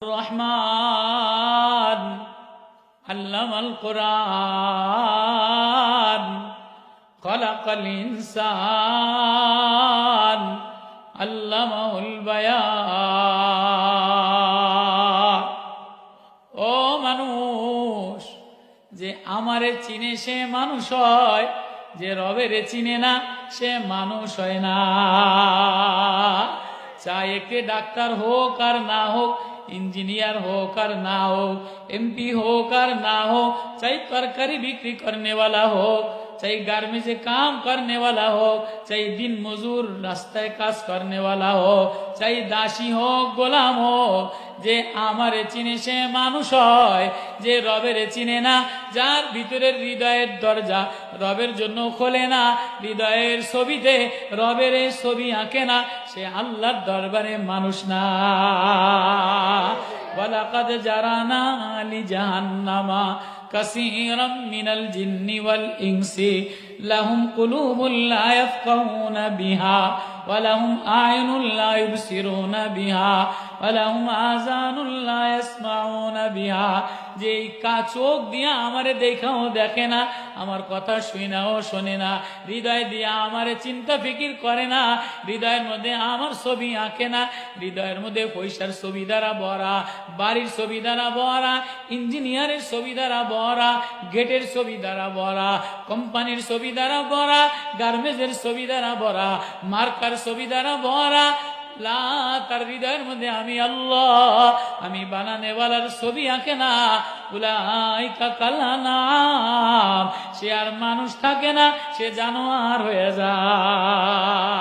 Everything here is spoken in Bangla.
রহমান আল্লামাল কুরআন খলাকাল ইনসান আল্লামাহুল বায়ান। ও মানুষ, যে আমারে চিনে সে মানুষ হয়, যে রবেরে চিনে না সে মানুষ হয় না। চাই একে ডাক্তার হোক আর না হোক, इंजीनियर होकर ना हो, एमपी होकर ना हो, चाहे तरकारी बिक्री करने वाला हो, चाहे गार्मेंट से काम करने वाला हो, चाहे दिन मजूर रास्ताয় কাজ करने वाला हो, चाहे दासी हो গোলাম हो, যে আমারে চিনে সে মানুষ হয়। যে রবের চিনে না, যার ভিতরের হৃদয়ের দরজা রবের জন্য খোলে না, হৃদয়ের ছবিতে রবের ছবি আঁকে না, সে আল্লাহর দরবারে মানুষ না। ওয়ালাকাদ জারানা লিজাহান্নামা কাসীরাম মিনাল জিন্নি ওয়াল ইনসি লাহুম কুলুবুল লা ইয়াফকাহুনা বিহা ওয়া লাহুম আ'য়ুনুন লা ইবসিরুনা বিহা ওয়া লাহুম আযানুন লা ইয়াসমাউনা বিহা। যে চোখ দিয়া আমারে দেখাও দেখে না, আমার কথা শুনাও শোনে না, হৃদয় দিয়া আমারে চিন্তা ফিকির করে না, হৃদয়ের মধ্যে আমার ছবি আঁকে না, হৃদয়ের মধ্যে পয়সার ছবি দ্বারা ভরা, বাড়ির ছবি দ্বারা ভরা, ইঞ্জিনিয়ারের ছবি দ্বারা ভরা, গেটের ছবি দ্বারা ভরা, কোম্পানির ছবি দ্বারা ভরা, গার্মেন্টসের ছবি দ্বারা ভরা, মার্কার ছবি দ্বারা ভরা। লা, তার হৃদয়ের মধ্যে আমি আল্লাহ, আমি বানানেওয়ালার ছবি আঁকে না। উলাইকা কাল আনআম, সে আর মানুষ থাকে না, সে জানোয়ার হয়ে যায়।